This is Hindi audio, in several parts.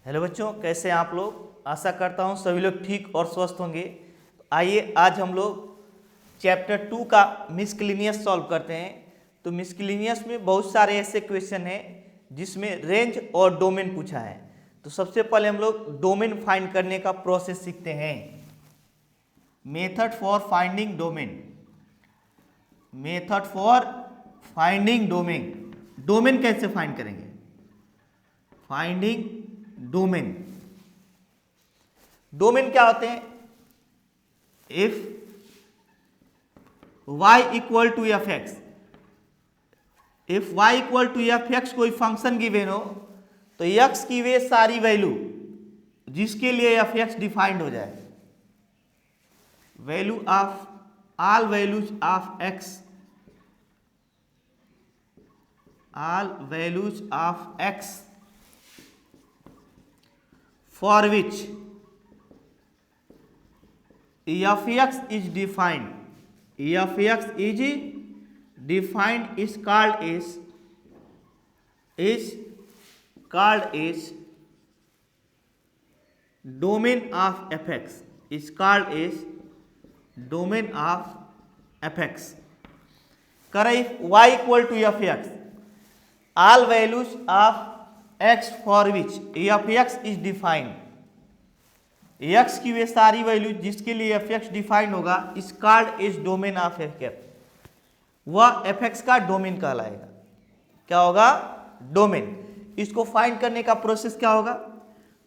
हेलो बच्चों, कैसे हैं आप लोग। आशा करता हूं सभी लोग ठीक और स्वस्थ होंगे। तो आइए आज हम लोग चैप्टर 2 का मिसक्लिनियस सॉल्व करते हैं। तो मिसक्लिनियस में बहुत सारे ऐसे क्वेश्चन हैं जिसमें रेंज और डोमेन पूछा है। तो सबसे पहले हम लोग डोमेन फाइंड करने का प्रोसेस सीखते हैं। Method for finding domain. Method for finding domain. Domain कैसे फाइंड करेंगे? Finding domain. डोमेन क्या होते हैं? If y equal to f x, if y equal to f x कोई फंक्शन गिवन हो तो x की वे सारी वैल्यू जिसके लिए एफ एक्स डिफाइंड हो जाए, value of all values of x, all values of x for which f x is defined, f x is defined is called as domain of f x, is called as domain of f x. करें if y equal to f x, all values of x for which f x is defined, x की वे सारी वैल्यू जिसके लिए एफ एक्स डिफाइंड होगा इस called is domain of F x, वह एफ एक्स का डोमेन कहलाएगा। क्या होगा? डोमेन। इसको फाइंड करने का प्रोसेस क्या होगा?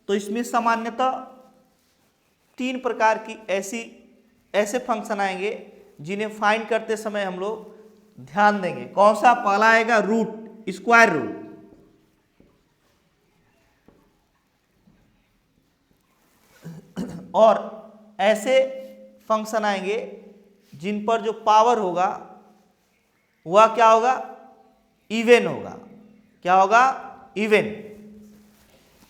तो इसमें सामान्यतः तीन प्रकार की ऐसे फंक्शन आएंगे जिन्हें फाइंड करते समय हम लोग ध्यान देंगे। कौन सा? पहला आएगा रूट, स्क्वायर रूट। और ऐसे फंक्शन आएंगे जिन पर जो पावर होगा वह क्या होगा? इवन होगा। क्या होगा? इवन।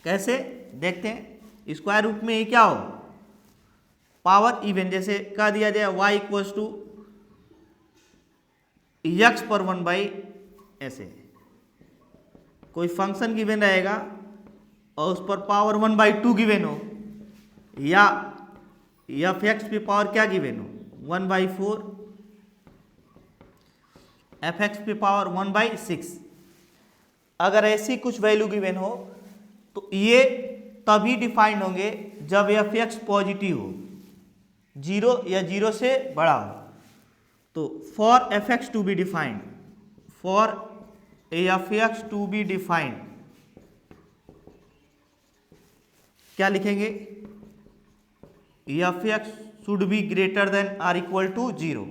कैसे? देखते हैं। स्क्वायर रूट में ये क्या हो? Power even. जैसे कह दिया जाए y इक्वल्स टू एक्स पर 1 बाई, ऐसे कोई फंक्शन गिवन रहेगा और उस पर पावर 1/2 गिवन हो, या एफ एक्स पे पावर क्या गिवन हो? 1/4, एफ एक्स पे पावर 1/6। अगर ऐसी कुछ वैल्यू गिवन हो तो ये तभी डिफाइंड होंगे जब एफ एक्स पॉजिटिव हो, 0 या 0 से बड़ा हो। तो for f x to be defined, for f x to be defined क्या लिखेंगे? F x should be greater than or equal to 0।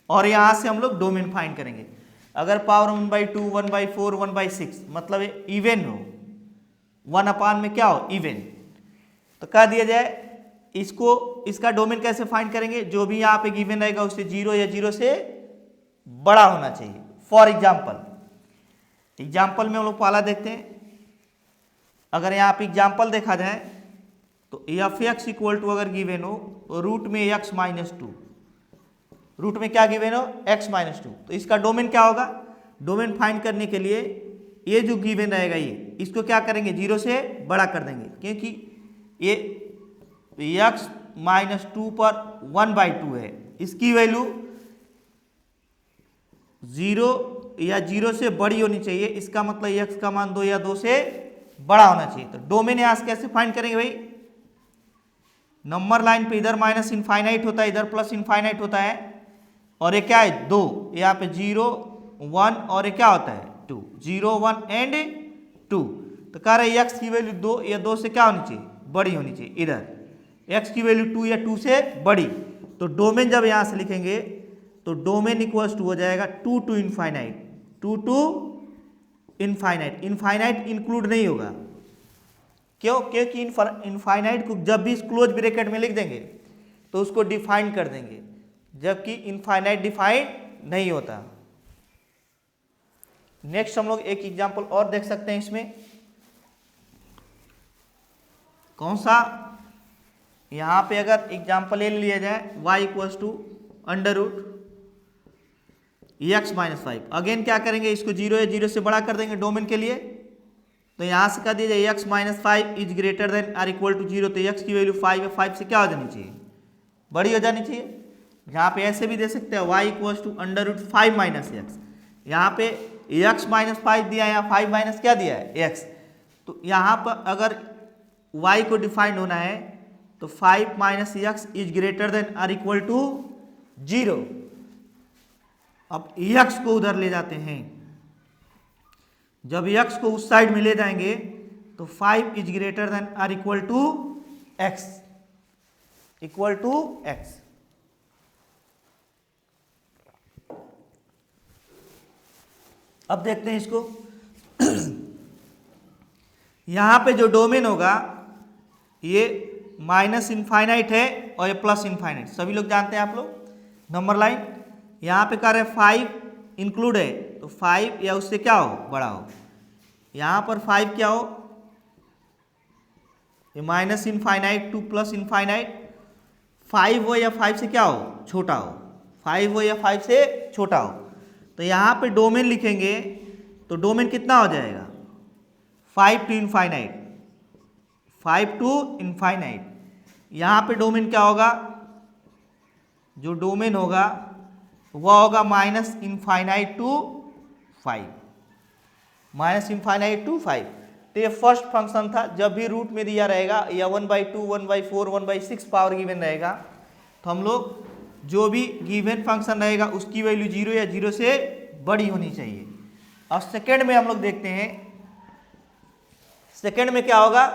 और यहां से हम लोग डोमेन फाइंड करेंगे। अगर पावर 1/2, 1/4, 1/6 मतलब इवन हो, 1/, में क्या हो? इवन। तो कह दिया जाए इसका डोमेन कैसे फाइंड करेंगे? जो भी यहाँ पे गिवन रहेगा उससे 0 या 0 से बड़ा होना चाहिए। फॉर एग्जाम्पल में हम लोग पहला देखते हैं। अगर यहाँ पे एग्जाम्पल देखा जाए तो एफ एक्स इक्वल टू अगर गिवन हो रूट में x-2, रूट में क्या गिवन हो? x-2। तो इसका डोमेन क्या होगा? डोमेन फाइंड करने के लिए ये जो गिवन रहेगा इसको क्या करेंगे? 0 से बड़ा कर देंगे, क्योंकि ये x-2 पर 1/2 है। इसकी वैल्यू 0 या 0 से बड़ी होनी चाहिए। इसका मतलब x का मान 2 या 2 से बड़ा होना चाहिए। तो डोमेन यहाँ से कैसे फाइंड करेंगे भाई? नंबर लाइन पे इधर माइनस इनफाइनाइट होता है, इधर प्लस इनफाइनाइट होता है, और ये क्या है? 2। यहाँ पे 0, 1 और ये क्या होता है? 2। 0, 1 एंड 2। तो कह रहे x की वैल्यू 2 या 2 से क्या होनी चाहिए? बड़ी होनी चाहिए। इधर x की वैल्यू 2 या 2 से बड़ी। तो डोमेन जब यहाँ से लिखेंगे तो डोमेन इक्वल्स टू हो जाएगा 2 to infinite, 2 to infinite. Infinite include नहीं होगा। क्यों? क्योंकि इनफाइनाइट को जब भी क्लोज ब्रैकेट में लिख देंगे तो उसको डिफाइन कर देंगे, जबकि इनफाइनाइट डिफाइन नहीं होता। नेक्स्ट हम लोग एक एग्जांपल और देख सकते हैं इसमें। कौन सा? यहां पे अगर एग्जांपल ले लिया जाए y equals to under root x-5। Again क्या करेंगे? इसको 0 या 0 से बड़ा कर देंगे डोमेन के लिए। तो यहाँ से कह दिया जाए x minus 5 is greater than or equal to 0, तो x की वैल्यू 5 है, 5 से क्या हो जानी चाहिए, बड़ी हो जानी चाहिए। यहाँ पे ऐसे भी दे सकते हैं y equals to under root 5 minus x, यहाँ पे x माइनस 5 दिया है, यहाँ 5 माइनस क्या दिया है x, तो यहाँ पर अगर y को डिफाइंड होना है तो 5 minus x is greater than or equal to 0। अब x को उधर ले जाते हैं, जब x को उस साइड में ले जाएंगे तो 5 is greater than or equal to x, equal to x। अब देखते हैं इसको यहां पे जो डोमेन होगा ये माइनस इनफाइनाइट है और ये प्लस इनफाइनाइट, सभी लोग जानते हैं आप लोग। नंबर लाइन यहाँ पे कह रहे 5 इंक्लूड है, तो 5 या उससे क्या हो, बड़ा हो। यहाँ पर 5 क्या हो, ये minus infinite two plus infinite, 5 हो या 5 से क्या हो, छोटा हो, 5 हो या 5 से छोटा हो। तो यहाँ पे डोमेन लिखेंगे तो डोमेन कितना हो जाएगा, 5 टू इनफाइनाइट, 5 टू इनफाइनाइट। यहाँ पे डोमेन क्या होगा, जो डोमेन होगा वह होगा minus infinite to 5, minus infinite to 5। तो ये फर्स्ट फंक्शन था, जब भी रूट में दिया रहेगा या 1/2, 1/4, 1/6 पावर गिवन रहेगा तो हम लोग जो भी गिवन फंक्शन रहेगा उसकी वैल्यू 0 या 0 से बड़ी होनी चाहिए। और सेकेंड में हम लोग देखते हैं, सेकेंड में क्या होगा,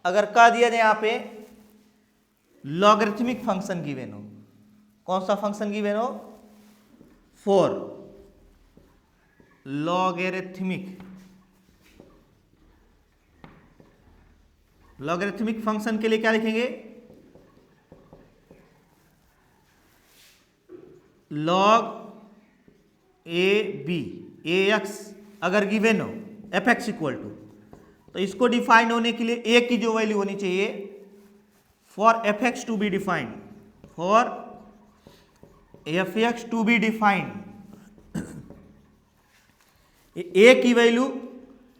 अगर कह दिया जाए यहाँ पे लॉगरिथमिक फंक्शन गिवन हो, कौन सा फंक्शन गिवन हो, 4 लॉगरिथमिक, लॉगरिथमिक फंक्शन के लिए क्या लिखेंगे, log a b a x अगर गिवन हो एफ एक्स इक्वल टू, तो इसको डिफाइंड होने के लिए ए की जो वैल्यू होनी चाहिए, for f x to be defined, for f x to be defined a की वैल्यू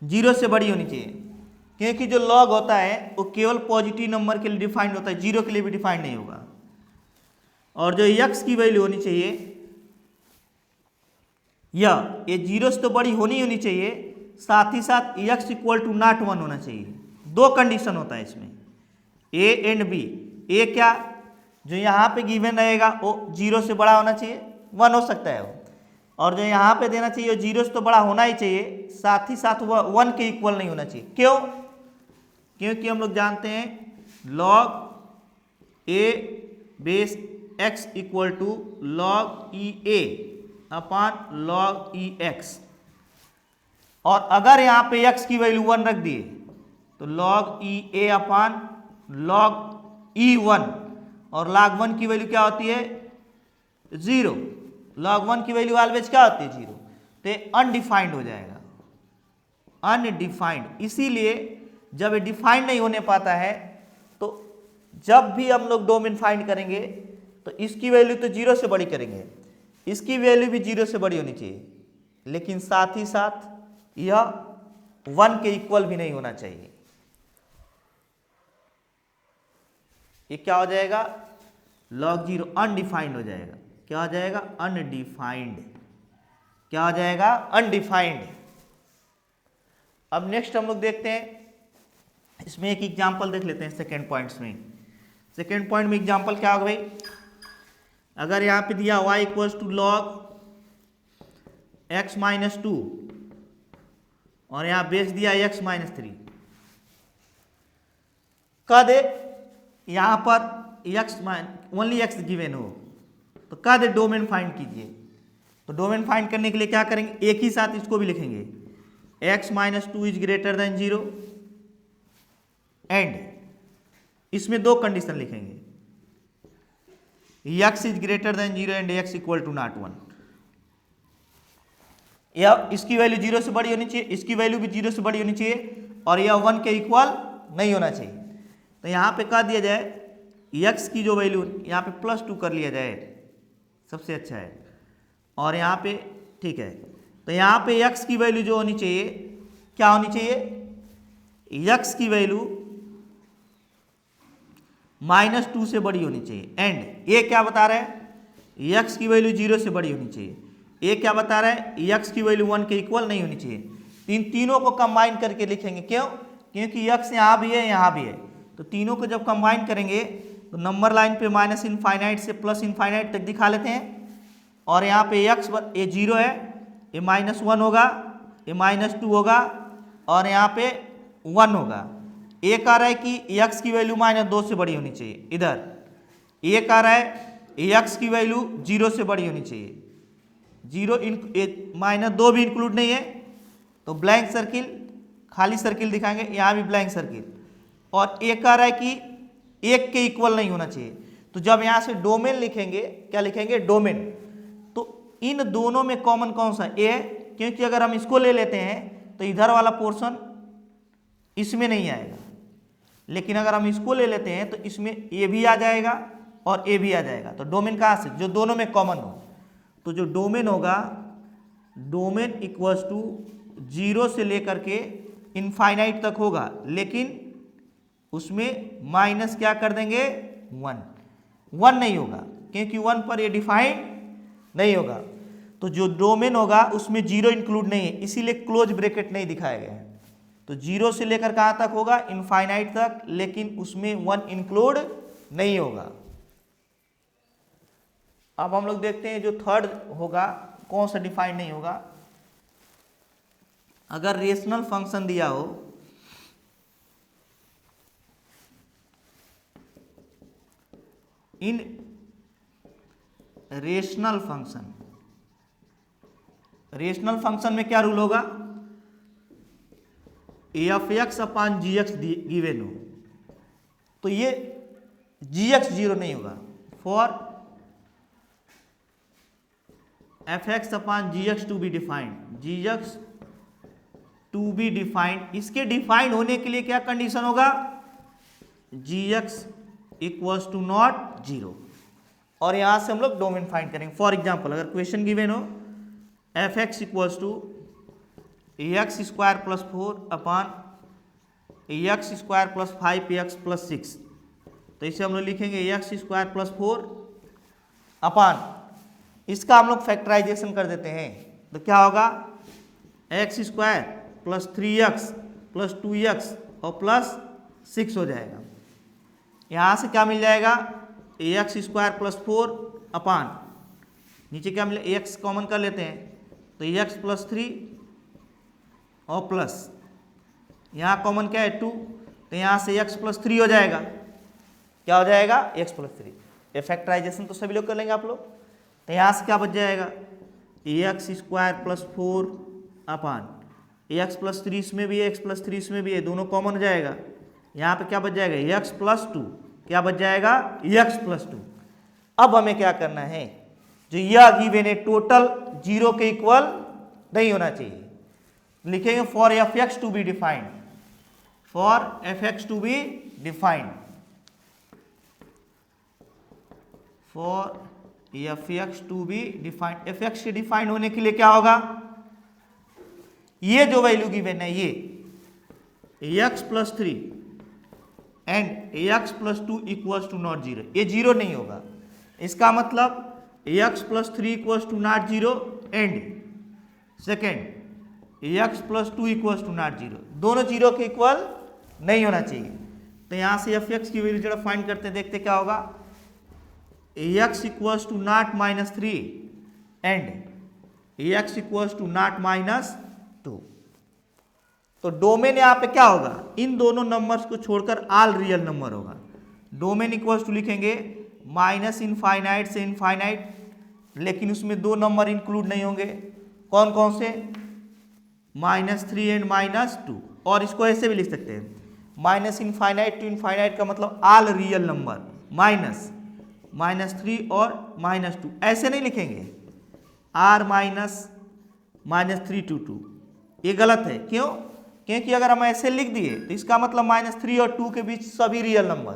0 से बड़ी होनी चाहिए, क्योंकि जो लॉग होता है वो केवल पॉजिटिव नंबर के लिए डिफाइंड होता है, 0 के लिए भी डिफाइंड नहीं होगा। और जो x की वैल्यू होनी चाहिए ये 0 से तो बड़ी होनी चाहिए, साथ ही साथ x इक्वल टू नॉट 1 होना चाहिए। दो कंडीशन होता है इसमें, a एंड b। a क्या, जो यहाँ पे गिवन रहेगा वो 0 से बड़ा होना चाहिए, 1 हो सकता है वो, और जो यहाँ पे देना चाहिए वो 0 से तो बड़ा होना ही चाहिए, साथ ही साथ वह 1 के इक्वल नहीं होना चाहिए। क्यों, क्योंकि हम लोग जानते हैं log a base x equal to log e a upon log e x, और अगर यहाँ पे x की वैल्यू 1 रख दिए तो log e a upon log ई 1, और log 1 की वैल्यू क्या होती है, 0। log 1 की वैल्यू ऑलवेज क्या होती है, 0। तो ये अनडिफाइंड हो जाएगा, अनडिफाइंड। इसीलिए जब ये डिफाइंड नहीं होने पाता है तो जब भी हम लोग डोमेन फाइंड करेंगे तो इसकी वैल्यू तो 0 से बड़ी करेंगे, इसकी वैल्यू भी 0 से बड़ी होनी चाहिए, लेकिन साथ ही साथ यह 1 के इक्वल भी नहीं होना चाहिए। ये क्या हो जाएगा, log 0 अनडिफाइंड हो जाएगा। क्या हो जाएगा, अनडिफाइंड। क्या हो जाएगा, अनडिफाइंड। अब नेक्स्ट हम लोग देखते हैं, इसमें एक एग्जांपल देख लेते हैं सेकेंड पॉइंट्स में। सेकेंड पॉइंट में एग्जांपल क्या होगा भाई, अगर यहाँ पे दिया y equals to log x minus 2 और यहाँ बेस दिया x माइनस 3, कह दे यहाँ पर x ओनली x गिवन हो तो कह दे डोमेन फाइंड कीजिए। तो डोमेन फाइंड करने के लिए क्या करेंगे, एक ही साथ इसको भी लिखेंगे, x minus 2 is greater than 0 and इसमें दो कंडीशन लिखेंगे, x is greater than 0 and x equal to not 1। यह इसकी वैल्यू 0 से बड़ी होनी चाहिए, इसकी वैल्यू भी 0 से बड़ी होनी चाहिए, और यह 1 के इक्वल नहीं होना चाहिए। तो यहाँ पे कह दिया जाए x की जो वैल्यू यहाँ पे +2 कर लिया जाए, सबसे अच्छा है। और यहाँ पे ठीक है, तो यहाँ पे x की वैल्यू जो होनी चाहिए क्या होनी चाहिए, यक्स की वैल्यू -2 से बड़ी होनी चाहिए, एंड ये क्या बता रहा है, यक्स की वैल्यू 0 से बड़ी होनी चाहिए। ये क्या बता रहा है, यक्स की वैल्यू 1 के इक्वल नहीं होनी चाहिए। इन तीनों को कंबाइन करके लिखेंगे, क्यों, क्योंकि यक्स यहाँ भी है यहाँ भी है, तो तीनों को जब कंबाइन करेंगे तो नंबर लाइन पे माइनस इनफाइनाइट से प्लस इनफाइनाइट तक दिखा लेते हैं। और यहाँ पे यक्स ये 0 है, ये -1 होगा, ये -2 होगा, और यहाँ पे 1 होगा। ये कह रहा है कि यक्स की वैल्यू -2 से बड़ी होनी चाहिए इधर, ये कह रहा है यक्स की वैल्यू 0 से बड़ी होनी चाहिए। 0 -2 भी इंक्लूड नहीं है, तो ब्लैंक सर्किल, खाली सर्किल दिखाएंगे, यहाँ भी ब्लैंक सर्किल। और ये कह रहा है कि 1 के इक्वल नहीं होना चाहिए, तो जब यहाँ से डोमेन लिखेंगे, क्या लिखेंगे, डोमेन, तो इन दोनों में कॉमन कौन सा, ए है, क्योंकि अगर हम इसको ले लेते हैं तो इधर वाला पोर्शन इसमें नहीं आएगा, लेकिन अगर हम इसको ले लेते हैं तो इसमें ए भी आ जाएगा और ए भी आ जाएगा। तो डोमेन कहाँ से, जो दोनों में कॉमन हो, तो जो डोमेन होगा, डोमेन इक्वल्स टू 0 से लेकर के इनफाइनाइट तक होगा, लेकिन उसमें माइनस क्या कर देंगे, 1 नहीं होगा, क्योंकि 1 पर ये डिफाइन नहीं होगा। तो जो डोमेन होगा उसमें 0 इंक्लूड नहीं है, इसीलिए क्लोज ब्रैकेट नहीं दिखाया गया है। तो 0 से लेकर कहाँ तक होगा, इनफाइनाइट तक, लेकिन उसमें 1 इंक्लूड नहीं होगा। अब हम लोग देखते हैं जो थर्ड होगा कौन सा डिफाइन नहीं होगा। अगर रेशनल फंक्शन दिया हो, इन रेशनल फंक्शन में क्या रूल होगा, f(x) अपॉन gx गिवन हो, तो ये gx 0 नहीं होगा। For f(x) upon gx to be defined, gx to be defined, इसके डिफाइंड होने के लिए क्या कंडीशन होगा, gx इक्वल्स टू नॉट 0, और यहां से हम लोग डोमेन फाइंड करेंगे। फॉर एग्जांपल अगर क्वेश्चन गिवन हो f(x) equals to x square plus 4 upon x square plus 5x plus 6, तो इसे हम लोग लिखेंगे x स्क्वायर प्लस 4 अपॉन, इसका हम लोग फैक्टराइजेशन कर देते हैं, तो क्या होगा, x square plus 3x plus 2x और प्लस 6 हो जाएगा। यहाँ से क्या मिल जाएगा, x स्क्वायर प्लस 4 अपॉन, नीचे क्या मिले, x कॉमन कर लेते हैं, तो x प्लस 3 और प्लस, यहाँ कॉमन क्या है 2, तो यहाँ से x प्लस 3 हो जाएगा, क्या हो जाएगा, x प्लस 3। ये फैक्टराइजेशन तो सभी लोग कर लेंगे आप लोग, तो यहाँ से क्या बच जाएगा, x square plus 4 upon x plus 3 इसमें भी है, x प्लस 3 इसमें भी है, दोनों कॉमन हो जाएगा। यहाँ पे क्या बच जाएगा, x प्लस 2, क्या बच जाएगा, x प्लस 2। अब हमें क्या करना है, जो यह गिवन है टोटल 0 के इक्वल नहीं होना चाहिए, लिखेंगे for f(x) to be defined, for f(x) to be defined, for f(x) to be defined. f(x) के डिफाइंड होने के लिए क्या होगा, ये जो वैल्यू गिवन है ये x plus 3 and x plus 2 equals to not 0, ये 0 नहीं होगा। इसका मतलब x plus 3 equals to not 0 and second x plus 2 equals to not 0, दोनों 0 के इक्वल नहीं होना चाहिए। तो यहाँ से f(x) की वैल्यू जरा फाइंड करते हैं, देखते क्या होगा, x equals to not -3 and x equals to not -2। तो डोमेन यहाँ पे क्या होगा, इन दोनों नंबर्स को छोड़कर ऑल रियल नंबर होगा। डोमेन इक्वल्स टू लिखेंगे माइनस इनफाइनाइट से इनफाइनाइट, लेकिन उसमें 2 नंबर इंक्लूड नहीं होंगे, कौन कौन से, -3 एंड -2। और इसको ऐसे भी लिख सकते हैं, माइनस इनफाइनाइट टू इनफाइनाइट का मतलब ऑल रियल नंबर, -3 और -2, ऐसे नहीं लिखेंगे, r -3 to 2, ये गलत है। क्यों, क्योंकि अगर हम ऐसे लिख दिए तो इसका मतलब -3 और 2 के बीच सभी रियल नंबर,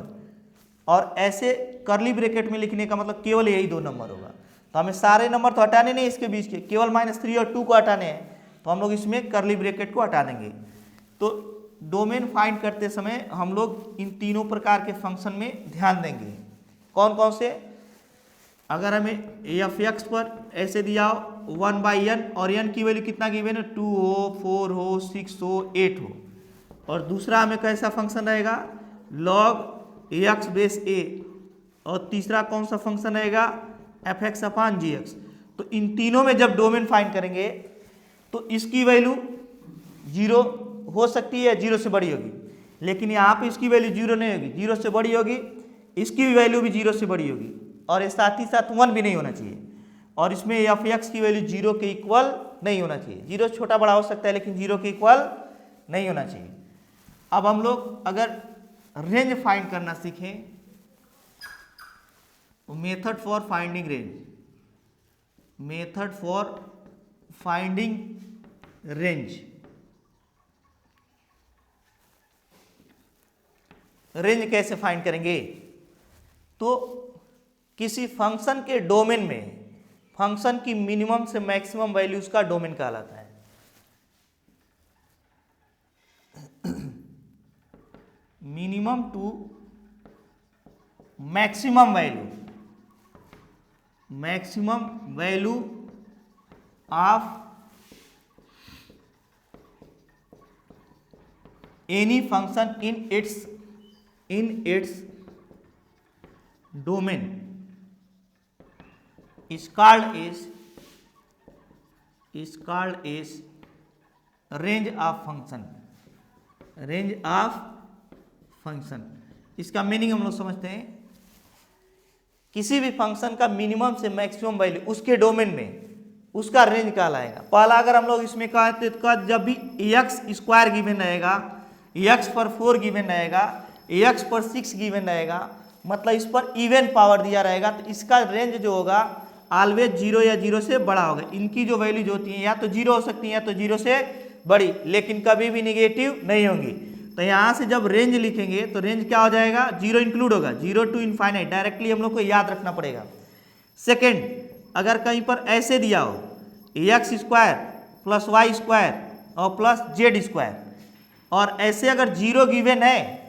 और ऐसे करली ब्रैकेट में लिखने का मतलब केवल यही 2 नंबर होगा। तो हमें सारे नंबर तो हटाने नहीं इसके बीच के, केवल -3 और 2 को हटाने हैं, तो हम लोग इसमें करली ब्रैकेट को हटा देंगे। तो डोमेन फाइंड करते समय हम लोग इन तीनों प्रकार के फंक्शन में ध्यान देंगे। कौन कौन से? अगर हमें एफ एक्स पर ऐसे दिया हो 1/n और n की वैल्यू कितना गिवन है, 2 हो, 4 हो, 6 हो, 8 हो, और दूसरा हमें कैसा फंक्शन रहेगा, log एक्स बेस a, और तीसरा कौन सा फंक्शन रहेगा, एफ एक्स अपान जी एक्स। तो इन तीनों में जब डोमेन फाइंड करेंगे तो इसकी वैल्यू 0 हो सकती है, 0 से बड़ी होगी, लेकिन यहाँ पे इसकी वैल्यू 0 नहीं होगी, 0 से बड़ी होगी, इसकी भी वैल्यू भी 0 से बड़ी होगी, और साथ ही साथ 1 भी नहीं होना चाहिए, और इसमें एफ एक्स की वैल्यू 0 के इक्वल नहीं होना चाहिए। 0 छोटा बड़ा हो सकता है लेकिन 0 के इक्वल नहीं होना चाहिए। अब हम लोग अगर रेंज फाइंड करना सीखें, method for finding range, method for finding range. Range कैसे फाइंड करेंगे? तो किसी फंक्शन के डोमेन में फंक्शन की मिनिमम से मैक्सिमम वैल्यूज का डोमेन कहलाता है। Minimum to maximum value, maximum value of any function in its domain is called as range of function, range of function। इसका मीनिंग हम लोग समझते हैं, किसी भी फंक्शन का मिनिमम से मैक्सिमम वैल्यू उसके डोमेन में उसका रेंज कहलाएगा। पहला अगर हम लोग इसमें कहते तो जब भी एक्स स्क्वायर गिवन रहेगा, एक्स पर 4 गिवन रहेगा, एक्स पर 6 गिवन रहेगा, मतलब इस पर इवन पावर दिया रहेगा, तो इसका रेंज जो होगा ऑलवेज 0 या 0 से बड़ा होगा। इनकी जो वैल्यूज होती हैं या तो 0 हो सकती हैं या तो 0 से बड़ी, लेकिन कभी भी निगेटिव नहीं होंगी। तो यहाँ से जब रेंज लिखेंगे तो रेंज क्या हो जाएगा, 0 इंक्लूड होगा, 0 टू इनफाइनाइट, डायरेक्टली हम लोग को याद रखना पड़ेगा। सेकेंड, अगर कहीं पर ऐसे दिया हो x square plus y square और प्लस जेड स्क्वायर, और ऐसे अगर 0 गिवन है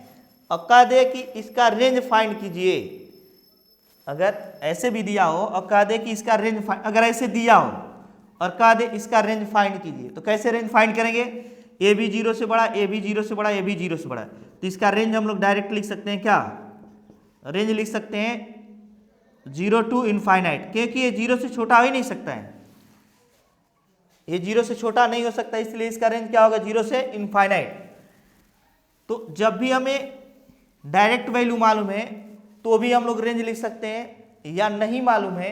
और कह दे कि इसका रेंज फाइंड कीजिए, अगर ऐसे भी दिया हो और कह दे कि इसका रेंज फाइंड, अगर ऐसे दिया हो और कह दे इसका रेंज फाइंड कीजिए, तो कैसे रेंज फाइंड करेंगे, ए भी 0 से बड़ा, ए भी 0 से बड़ा, ए भी 0 से बड़ा, तो इसका रेंज हम लोग डायरेक्ट लिख सकते हैं, क्या रेंज लिख सकते हैं 0 टू इनफाइनाइट, क्योंकि ये 0 से छोटा हो ही नहीं सकता है, ये 0 से छोटा नहीं हो सकता, इसलिए इसका रेंज क्या होगा, 0 से इनफाइनाइट। तो जब भी हमें डायरेक्ट वैल्यू मालूम है तो भी हम लोग रेंज लिख सकते हैं, या नहीं मालूम है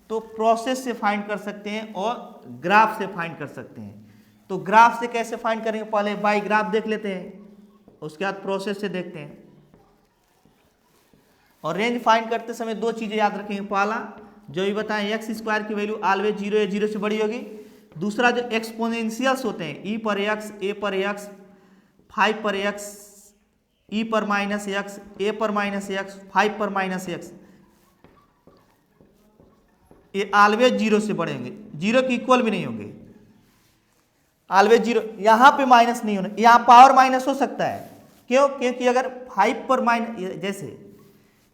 तो प्रोसेस से फाइंड कर सकते हैं और ग्राफ से फाइंड कर सकते हैं। तो ग्राफ से कैसे फाइंड करेंगे, पहले बाई ग्राफ देख लेते हैं, उसके बाद प्रोसेस से देखते हैं। और रेंज फाइंड करते समय 2 चीजें याद रखेंगे, पहला जो भी बताएं एक्स स्क्वायर की वैल्यू ऑलवेज 0 या 0 से बड़ी होगी, दूसरा जो एक्सपोनेंशियल्स होते हैं ई पर एक्स, ए पर एक्स, 5 पर एक्स, ई पर माइनस एक्स, ए पर माइनस एक्स, 5 पर माइनस एक्स, ये ऑलवेज 0 से बड़े होंगे, 0 के इक्वल भी नहीं होंगे, ऑलवेज 0। यहाँ पे माइनस नहीं होना, यहाँ पावर माइनस हो सकता है, क्यों, क्योंकि अगर 5 पर माइनस, जैसे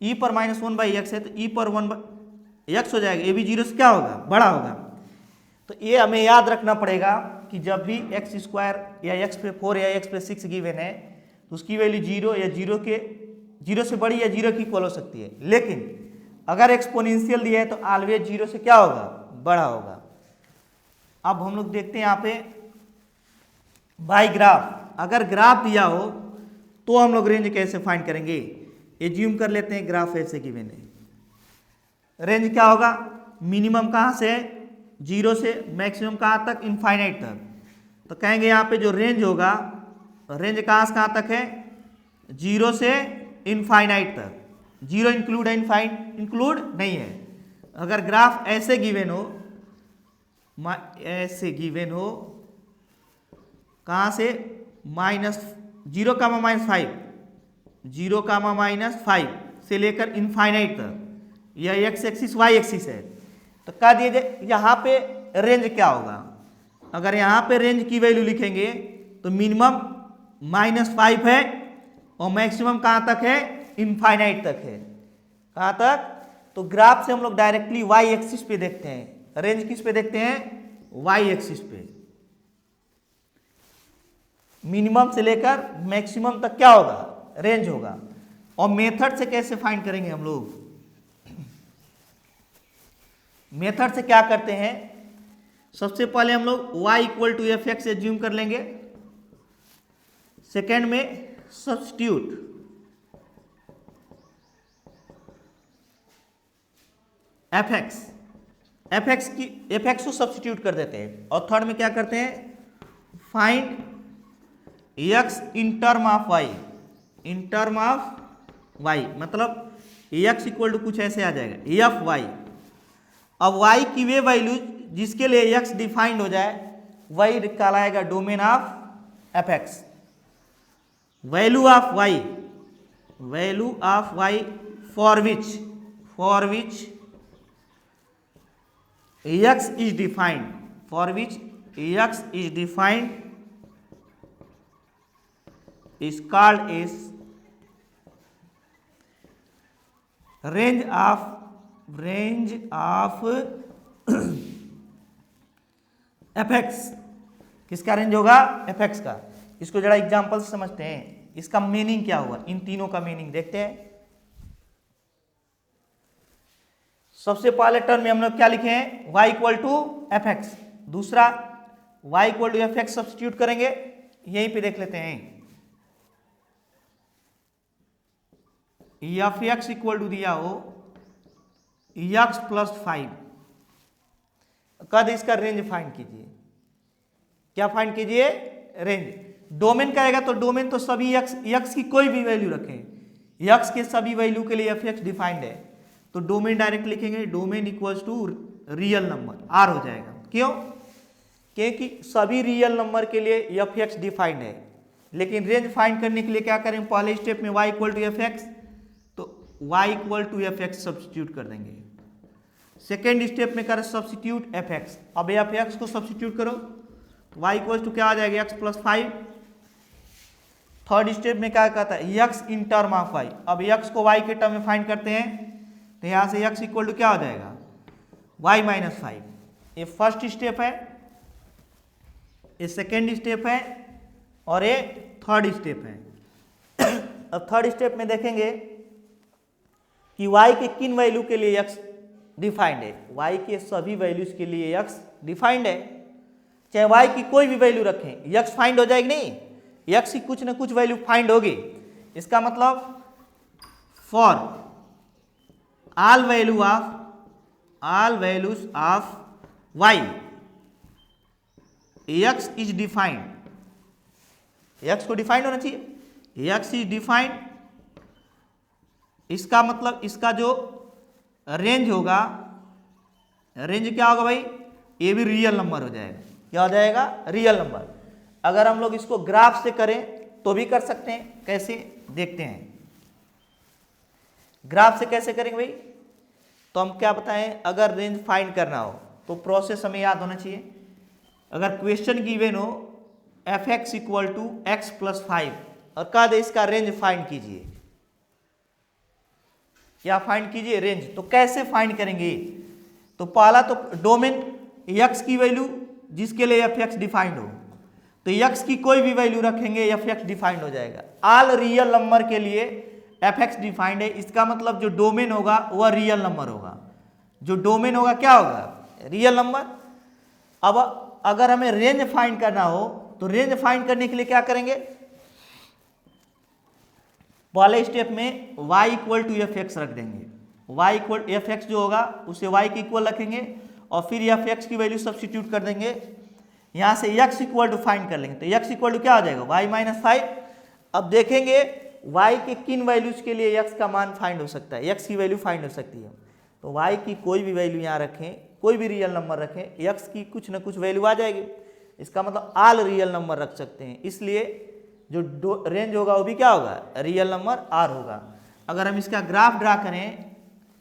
ई पर -1/x है तो ई पर 1/x हो जाएगा, ये भी 0 से क्या होगा, बड़ा होगा। तो ये हमें याद रखना पड़ेगा कि जब भी एक्स स्क्वायर या एक्स पे 4 या एक्स पे 6 गिवन है तो उसकी वैल्यू 0 या 0 से बड़ी या 0 की इक्वल हो सकती है, लेकिन अगर एक्सपोनेंशियल दिया है तो ऑलवेज 0 से क्या होगा, बड़ा होगा। अब हम लोग देखते हैं यहाँ पे बाय ग्राफ, अगर ग्राफ दिया हो तो हम लोग रेंज कैसे फाइंड करेंगे, एज्यूम कर लेते हैं ग्राफ ऐसे गिवन है, रेंज क्या होगा, मिनिमम कहाँ से, 0 से मैक्सिमम कहाँ तक, इनफाइनाइट तक। तो कहेंगे यहाँ पे जो रेंज होगा, रेंज कहाँ से कहाँ तक है, 0 से इनफाइनाइट तक, 0 इंक्लूड है, इनफाइनाइट इंक्लूड नहीं है। अगर ग्राफ ऐसे गिवन हो, ऐसे गिवन हो, कहाँ से, -0, -5, 0, -5 से लेकर इनफाइनाइट तक, यह एक्स एक्सिस वाई एक्सिस है, तो कह दीजिए यहाँ पे रेंज क्या होगा। अगर यहाँ पे रेंज की वैल्यू लिखेंगे तो मिनिमम -5 है और मैक्सिमम कहाँ तक है, इनफाइनाइट तक है। कहाँ तक, तो ग्राफ से हम लोग डायरेक्टली वाई एक्सिस पे देखते हैं, रेंज किस पे देखते हैं, वाई एक्सिस पे। मिनिमम से लेकर मैक्सिमम तक क्या होगा, रेंज होगा। और मेथड से कैसे फाइंड करेंगे हम लोग, मेथड से क्या करते हैं, सबसे पहले हम लोग y equal to f x assume कर लेंगे, सेकेंड में सब्स्टिट्यूट एफ एक्स को सब्स्टिट्यूट कर देते हैं, और थर्ड में क्या करते हैं, find x in term of y, in term of y, मतलब x इक्वल टू कुछ ऐसे आ जाएगा एफ वाई। अब y की वे वैल्यू जिसके लिए x डिफाइंड हो जाए वही कहलाएगा domain of F x. Value of y, value of y for which x is defined, for which x is defined is called as range of fx। किसका रेंज होगा, fx का। इसको जरा एग्जांपल से समझते हैं, इसका मीनिंग क्या हुआ, इन तीनों का मीनिंग देखते हैं। सबसे पहले टर्म में हम लोग क्या लिखे हैं, y equal to f x, दूसरा y equal to f x substitute करेंगे, यहीं पे देख लेते हैं। एफ एक्स इक्वल टू दिया हो एक्स प्लस 5, कद इसका रेंज फाइंड कीजिए, क्या फाइंड कीजिए, रेंज। डोमेन कहेगा तो डोमेन तो सभी x की कोई भी वैल्यू रखें, x के सभी वैल्यू के लिए एफ एक्स डिफाइंड है, तो डोमेन डायरेक्ट लिखेंगे, domain equals to real number, R हो जाएगा। क्यों, क्योंकि सभी रियल नंबर के लिए एफ एक्स डिफाइंड है, लेकिन रेंज फाइंड करने के लिए क्या करें, पहले स्टेप में y equal to f x, तो y equal to f x substitute कर देंगे। सेकेंड स्टेप में करें सब्स्टिट्यूट एफ एक्स, अब एफ एक्स को सब्स्टिट्यूट करो, y इक्वल टू क्या आ जाएगा, x प्लस 5। थर्ड स्टेप में क्या कहता है, x in term of y, अब x को y के टर्म में फाइंड करते हैं, तो यहां से x इक्वल टू क्या हो जाएगा, y माइनस 5। ये फर्स्ट स्टेप है, ये सेकेंड स्टेप है, और ये थर्ड स्टेप है। अब थर्ड स्टेप में देखेंगे कि y के किन वैल्यू के लिए x डिफाइंड है, y के सभी वैल्यूज के लिए x डिफाइंड है, चाहे y की कोई भी वैल्यू रखें x फाइंड हो जाएगी, नहीं, x की कुछ ना कुछ वैल्यू फाइंड होगी। इसका मतलब for all values of y x is defined, x को डिफाइंड होना चाहिए, x is defined, इसका मतलब इसका जो रेंज होगा, रेंज क्या होगा भाई, ये भी रियल नंबर हो जाएगा, क्या हो जाएगा, रियल नंबर। अगर हम लोग इसको ग्राफ से करें तो भी कर सकते हैं, कैसे देखते हैं, ग्राफ से कैसे करेंगे भाई, तो हम क्या बताएं, अगर रेंज फाइंड करना हो तो प्रोसेस हमें याद होना चाहिए। अगर क्वेश्चन गिवन हो f x equal to x plus 5 और कह दे इसका रेंज फाइंड कीजिए, क्या फाइंड कीजिए, रेंज, तो कैसे फाइंड करेंगे, तो पहला तो डोमेन एक्स की वैल्यू जिसके लिए एफ एक्स डिफाइंड हो, तो एक्स की कोई भी वैल्यू रखेंगे एफ एक्स डिफाइंड हो जाएगा। ऑल रियल नंबर के लिए एफ एक्स डिफाइंड है, इसका मतलब जो डोमेन होगा वह रियल नंबर होगा, जो डोमेन होगा क्या होगा, रियल नंबर। अब अगर हमें रेंज फाइंड करना हो तो रेंज फाइंड करने के लिए क्या करेंगे, पहले स्टेप में y equal to f x रख देंगे, y इक्वल एफ एक्स जो होगा उसे y के इक्वल रखेंगे, और फिर एफ एक्स की वैल्यू सब्स्टिट्यूट कर देंगे, यहाँ से x इक्वल टू फाइंड कर लेंगे, तो x इक्वल टू क्या हो जाएगा, y माइनस 5। अब देखेंगे y के किन वैल्यूज के लिए x का मान फाइंड हो सकता है, x की वैल्यू फाइंड हो सकती है, तो y की कोई भी वैल्यू यहाँ रखें, कोई भी रियल नंबर रखें, x की कुछ ना कुछ वैल्यू आ जाएगी, इसका मतलब ऑल रियल नंबर रख सकते हैं, इसलिए जो रेंज होगा वो भी क्या होगा, रियल नंबर r होगा। अगर हम इसका ग्राफ ड्रा करें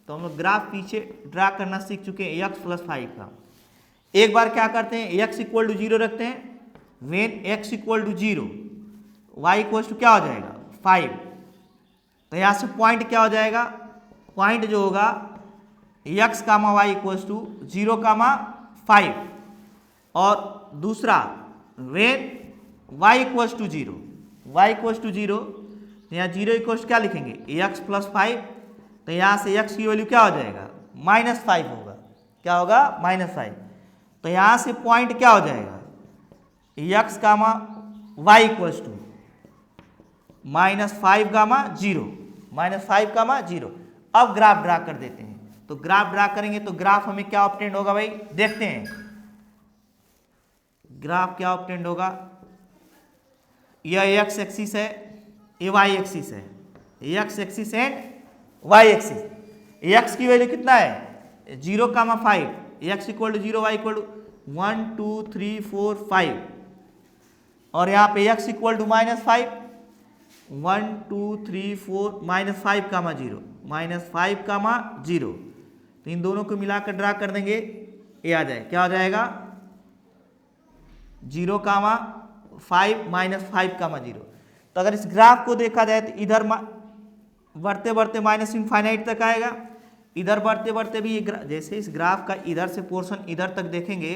तो हम लोग ग्राफ पीछे ड्रा करना सीख चुके हैं x प्लस 5 का। एक बार क्या करते हैं, x इक्वल टू 0 रखते हैं, when x equal to 0, y equal to क्या हो जाएगा 5। तो यहाँ से पॉइंट क्या हो जाएगा, पॉइंट जो होगा x comma y equal to 0,5 और दूसरा when y equal to 0, y equal to 0, तो यहाँ 0 इक्वल क्या लिखेंगे x प्लस 5। तो यहाँ से x की वैल्यू क्या हो जाएगा -5 होगा, क्या होगा -5। तो यहाँ से पॉइंट क्या हो जाएगा x comma y equal to -5,0। अब ग्राफ ड्रा कर देते हैं। तो ग्राफ ड्रा करेंगे तो ग्राफ हमें क्या ऑब्टेंड होगा भाई, देखते हैं ग्राफ क्या ऑब्टेंड होगा। यह x एक्सिस है, ये y एक्सिस है, x axis and y axis. x की वैल्यू कितना है 0,5, x equal to 0, y equal to 1 2 3 4 5 और यहाँ पे x इक्वल टू -5, 1 2 3 4 -5,0 तो इन दोनों को मिलाकर ड्रा कर देंगे, ये आ जाए क्या हो जाएगा 0,5 -5,0। तो अगर इस ग्राफ को देखा जाए तो इधर बढ़ते बढ़ते -इनफाइनाइट तक आएगा, इधर बढ़ते बढ़ते भी जैसे इस ग्राफ का इधर से पोर्शन इधर तक देखेंगे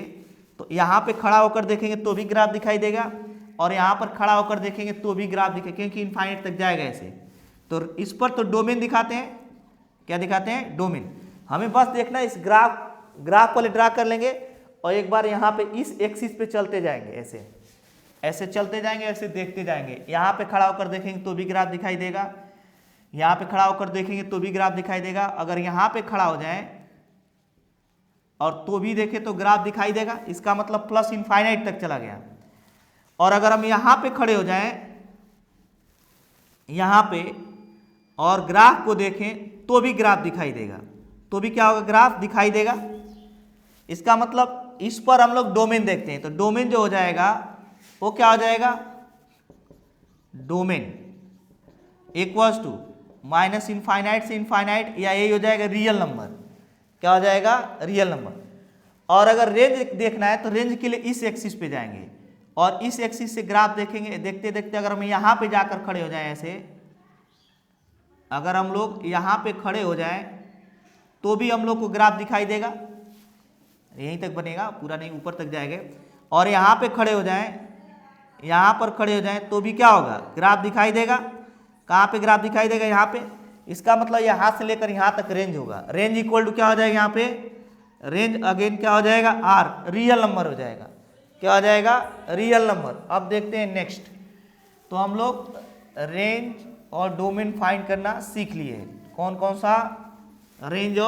तो यहाँ पे खड़ा होकर देखेंगे तो भी ग्राफ दिखाई देगा और यहाँ पर खड़ा होकर देखेंगे तो भी ग्राफ दिखेगा, क्योंकि इनफाइनाइट तक जाएगा ऐसे। तो इस पर तो डोमेन दिखाते हैं, क्या दिखाते हैं डोमेन। हमें बस देखना है इस ग्राफ पहले ड्रा कर लेंगे और एक बार यहाँ पे इस एक्सिस पे चलते जाएंगे, ऐसे ऐसे चलते जाएंगे, ऐसे देखते जाएंगे। यहाँ पे खड़ा होकर देखेंगे तो भी ग्राफ दिखाई देगा, यहाँ पे खड़ा होकर देखेंगे तो भी ग्राफ दिखाई देगा। अगर यहाँ पे खड़ा हो जाए और तो भी देखें तो ग्राफ दिखाई देगा, इसका मतलब प्लस इनफाइनाइट तक चला गया। और अगर हम यहाँ पे खड़े हो जाएं यहाँ पे और ग्राफ को देखें तो भी ग्राफ दिखाई देगा, तो भी क्या होगा ग्राफ दिखाई देगा। इसका मतलब इस पर हम लोग डोमेन देखते हैं, तो डोमेन जो हो जाएगा वो क्या हो जाएगा, डोमेन इक्वल्स टू -इनफाइनाइट से इनफाइनाइट, या यही हो जाएगा रियल नंबर, क्या हो जाएगा रियल नंबर। और अगर रेंज देखना है तो रेंज के लिए इस एक्सिस पे जाएंगे और इस एक्सिस से ग्राफ देखेंगे। देखते देखते अगर हम यहाँ पे जाकर खड़े हो जाएं ऐसे, अगर हम लोग यहाँ पे खड़े हो जाएं तो भी हम लोग को ग्राफ दिखाई देगा, यहीं तक बनेगा पूरा नहीं, ऊपर तक जाएंगे। और यहाँ पे खड़े हो जाएं, यहाँ पर खड़े हो जाएं तो भी क्या होगा ग्राफ दिखाई देगा। कहाँ पे ग्राफ दिखाई देगा, यहाँ पे। इसका मतलब यहाँ से लेकर यहाँ तक रेंज होगा। रेंज इक्वल टू क्या हो जाएगा, यहाँ पे रेंज अगेन क्या हो जाएगा आर, रियल नंबर हो जाएगा, क्या हो जाएगा रियल नंबर। अब देखते हैं नेक्स्ट। तो हम लोग रेंज और डोमेन फाइंड करना सीख लिए, कौन कौन सा रेंज और